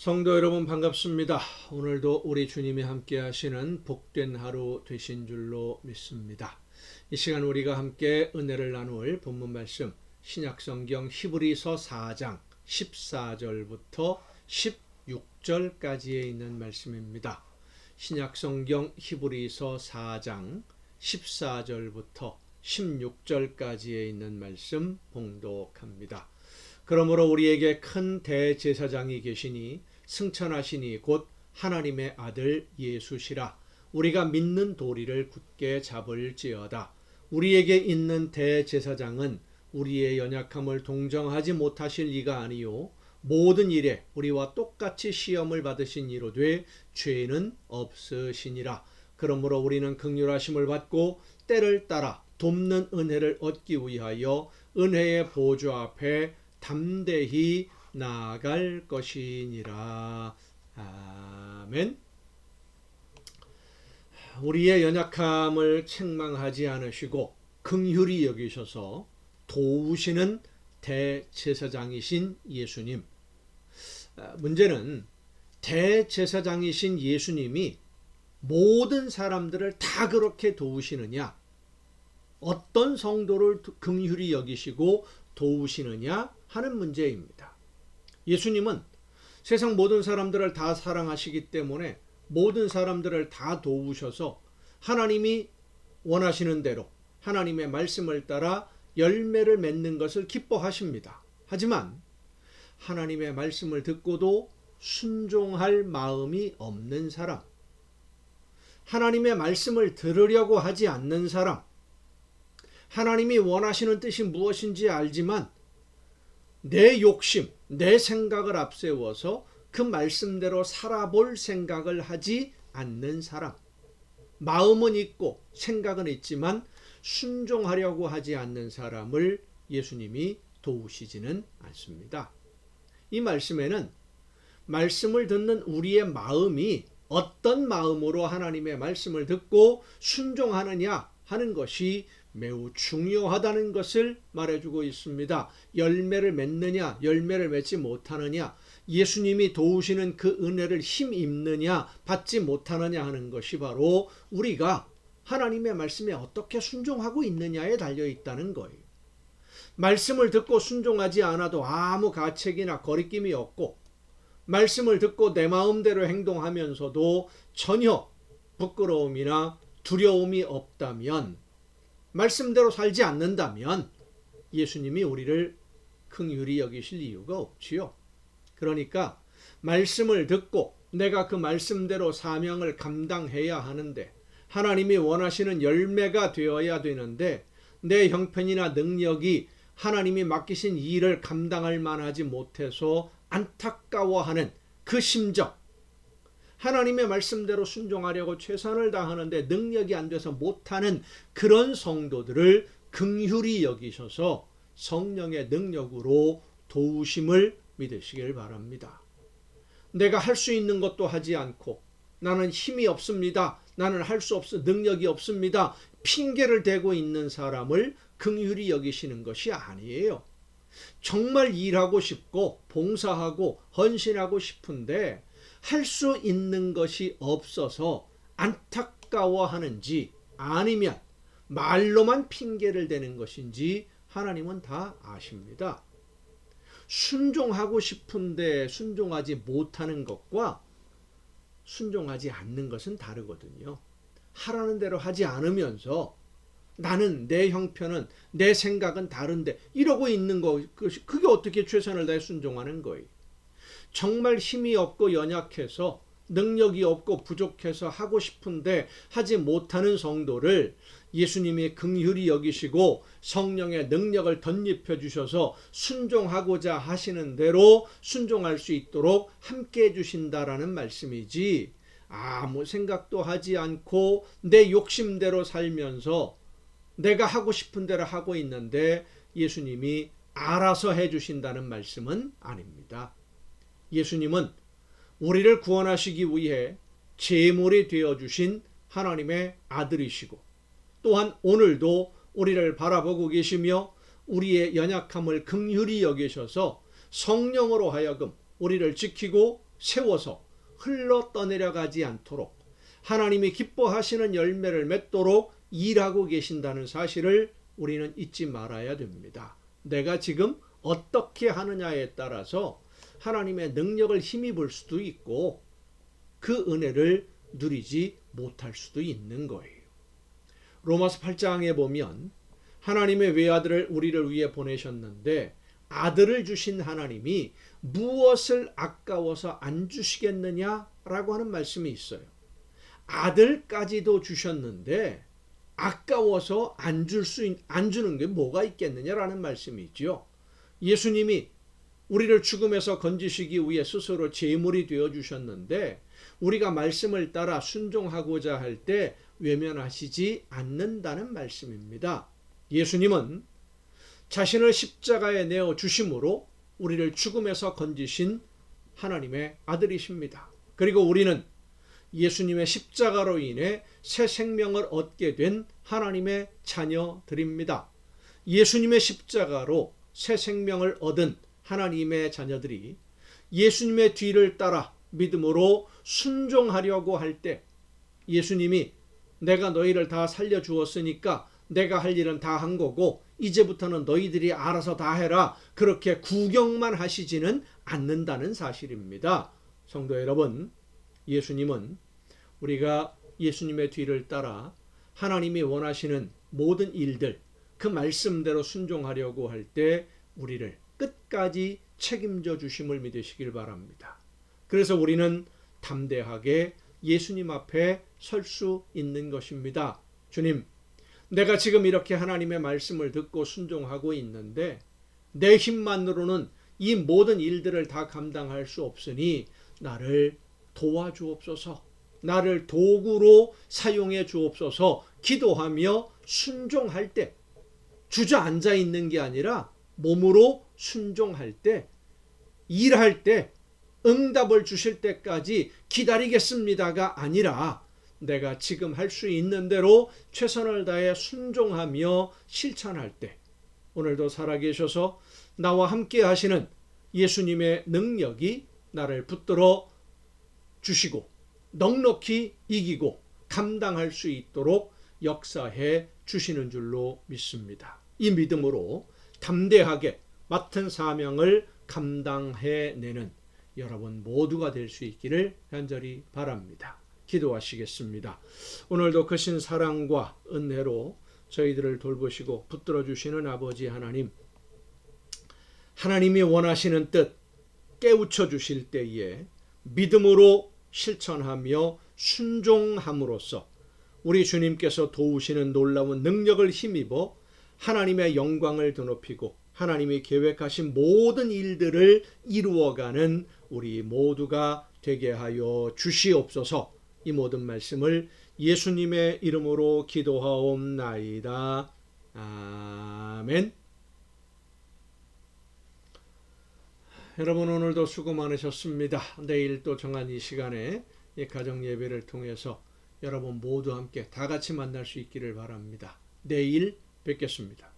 성도 여러분 반갑습니다. 오늘도 우리 주님이 함께 하시는 복된 하루 되신 줄로 믿습니다. 이 시간 우리가 함께 은혜를 나눌 본문 말씀 신약성경 히브리서 4장 14절부터 16절까지에 있는 말씀입니다. 신약성경 히브리서 4장 14절부터 16절까지에 있는 말씀 봉독합니다. 그러므로 우리에게 큰 대제사장이 계시니 승천하시니 곧 하나님의 아들 예수시라. 우리가 믿는 도리를 굳게 잡을지어다. 우리에게 있는 대제사장은 우리의 연약함을 동정하지 못하실 이가 아니요 모든 일에 우리와 똑같이 시험을 받으신 이로되 죄는 없으시니라. 그러므로 우리는 긍휼하심을 받고 때를 따라 돕는 은혜를 얻기 위하여 은혜의 보좌 앞에 담대히 나아갈 것이니라. 아멘. 우리의 연약함을 책망하지 않으시고 긍휼히 여기셔서 도우시는 대제사장이신 예수님. 문제는 대제사장이신 예수님이 모든 사람들을 다 그렇게 도우시느냐, 어떤 성도를 긍휼히 여기시고 도우시느냐 하는 문제입니다. 예수님은 세상 모든 사람들을 다 사랑하시기 때문에 모든 사람들을 다 도우셔서 하나님이 원하시는 대로 하나님의 말씀을 따라 열매를 맺는 것을 기뻐하십니다. 하지만 하나님의 말씀을 듣고도 순종할 마음이 없는 사람, 하나님의 말씀을 들으려고 하지 않는 사람, 하나님이 원하시는 뜻이 무엇인지 알지만 내 욕심, 내 생각을 앞세워서 그 말씀대로 살아볼 생각을 하지 않는 사람, 마음은 있고 생각은 있지만 순종하려고 하지 않는 사람을 예수님이 도우시지는 않습니다. 이 말씀에는 말씀을 듣는 우리의 마음이 어떤 마음으로 하나님의 말씀을 듣고 순종하느냐 하는 것이 매우 중요하다는 것을 말해주고 있습니다. 열매를 맺느냐, 열매를 맺지 못하느냐, 예수님이 도우시는 그 은혜를 힘입느냐, 받지 못하느냐 하는 것이 바로 우리가 하나님의 말씀에 어떻게 순종하고 있느냐에 달려 있다는 거예요. 말씀을 듣고 순종하지 않아도 아무 가책이나 거리낌이 없고, 말씀을 듣고 내 마음대로 행동하면서도 전혀 부끄러움이나 두려움이 없다면, 말씀대로 살지 않는다면 예수님이 우리를 긍휼히 여기실 이유가 없지요. 그러니까 말씀을 듣고 내가 그 말씀대로 사명을 감당해야 하는데, 하나님이 원하시는 열매가 되어야 되는데, 내 형편이나 능력이 하나님이 맡기신 일을 감당할 만하지 못해서 안타까워하는 그 심정, 하나님의 말씀대로 순종하려고 최선을 다하는데 능력이 안 돼서 못하는 그런 성도들을 긍휼히 여기셔서 성령의 능력으로 도우심을 믿으시길 바랍니다. 내가 할 수 있는 것도 하지 않고 나는 힘이 없습니다, 나는 할 수 없어, 능력이 없습니다, 핑계를 대고 있는 사람을 긍휼히 여기시는 것이 아니에요. 정말 일하고 싶고 봉사하고 헌신하고 싶은데 할 수 있는 것이 없어서 안타까워하는지 아니면 말로만 핑계를 대는 것인지 하나님은 다 아십니다. 순종하고 싶은데 순종하지 못하는 것과 순종하지 않는 것은 다르거든요. 하라는 대로 하지 않으면서 나는, 내 형편은, 내 생각은 다른데 이러고 있는 거, 그게 어떻게 최선을 다해 순종하는 거예요. 정말 힘이 없고 연약해서 능력이 없고 부족해서 하고 싶은데 하지 못하는 성도를 예수님이 긍휼히 여기시고 성령의 능력을 덧입혀 주셔서 순종하고자 하시는 대로 순종할 수 있도록 함께 해 주신다라는 말씀이지, 아무 생각도 하지 않고 내 욕심대로 살면서 내가 하고 싶은 대로 하고 있는데 예수님이 알아서 해 주신다는 말씀은 아닙니다. 예수님은 우리를 구원하시기 위해 제물이 되어주신 하나님의 아들이시고, 또한 오늘도 우리를 바라보고 계시며 우리의 연약함을 긍휼히 여기셔서 성령으로 하여금 우리를 지키고 세워서 흘러 떠내려가지 않도록 하나님이 기뻐하시는 열매를 맺도록 일하고 계신다는 사실을 우리는 잊지 말아야 됩니다. 내가 지금 어떻게 하느냐에 따라서 하나님의 능력을 힘입을 수도 있고 그 은혜를 누리지 못할 수도 있는 거예요. 로마서 8장에 보면 하나님의 외아들을 우리를 위해 보내셨는데 아들을 주신 하나님이 무엇을 아까워서 안 주시겠느냐라고 하는 말씀이 있어요. 아들까지도 주셨는데 아까워서 안 주는 게 뭐가 있겠느냐라는 말씀이 있죠. 예수님이 우리를 죽음에서 건지시기 위해 스스로 제물이 되어 주셨는데 우리가 말씀을 따라 순종하고자 할 때 외면하시지 않는다는 말씀입니다. 예수님은 자신을 십자가에 내어 주심으로 우리를 죽음에서 건지신 하나님의 아들이십니다. 그리고 우리는 예수님의 십자가로 인해 새 생명을 얻게 된 하나님의 자녀들입니다. 예수님의 십자가로 새 생명을 얻은 하나님의 자녀들이 예수님의 뒤를 따라 믿음으로 순종하려고 할 때 예수님이 내가 너희를 다 살려주었으니까 내가 할 일은 다 한 거고 이제부터는 너희들이 알아서 다 해라, 그렇게 구경만 하시지는 않는다는 사실입니다. 성도 여러분, 예수님은 우리가 예수님의 뒤를 따라 하나님이 원하시는 모든 일들, 그 말씀대로 순종하려고 할 때 우리를 끝까지 책임져 주심을 믿으시길 바랍니다. 그래서 우리는 담대하게 예수님 앞에 설 수 있는 것입니다. 주님, 내가 지금 이렇게 하나님의 말씀을 듣고 순종하고 있는데 내 힘만으로는 이 모든 일들을 다 감당할 수 없으니 나를 도와주옵소서, 나를 도구로 사용해 주옵소서 기도하며 순종할 때, 주저앉아 있는 게 아니라 몸으로 순종할 때, 일할 때 응답을 주실 때까지 기다리겠습니다가 아니라 내가 지금 할 수 있는 대로 최선을 다해 순종하며 실천할 때 오늘도 살아계셔서 나와 함께 하시는 예수님의 능력이 나를 붙들어 주시고 넉넉히 이기고 감당할 수 있도록 역사해 주시는 줄로 믿습니다. 이 믿음으로 담대하게 맡은 사명을 감당해내는 여러분 모두가 될 수 있기를 간절히 바랍니다. 기도하시겠습니다. 오늘도 크신 사랑과 은혜로 저희들을 돌보시고 붙들어 주시는 아버지 하나님, 하나님이 원하시는 뜻 깨우쳐 주실 때에 믿음으로 실천하며 순종함으로써 우리 주님께서 도우시는 놀라운 능력을 힘입어 하나님의 영광을 드높이고 하나님이 계획하신 모든 일들을 이루어가는 우리 모두가 되게 하여 주시옵소서. 이 모든 말씀을 예수님의 이름으로 기도하옵나이다. 아멘. 여러분 오늘도 수고 많으셨습니다. 내일 또 정한 이 시간에 이 가정 예배를 통해서 여러분 모두 함께 다 같이 만날 수 있기를 바랍니다. 내일 뵙겠습니다.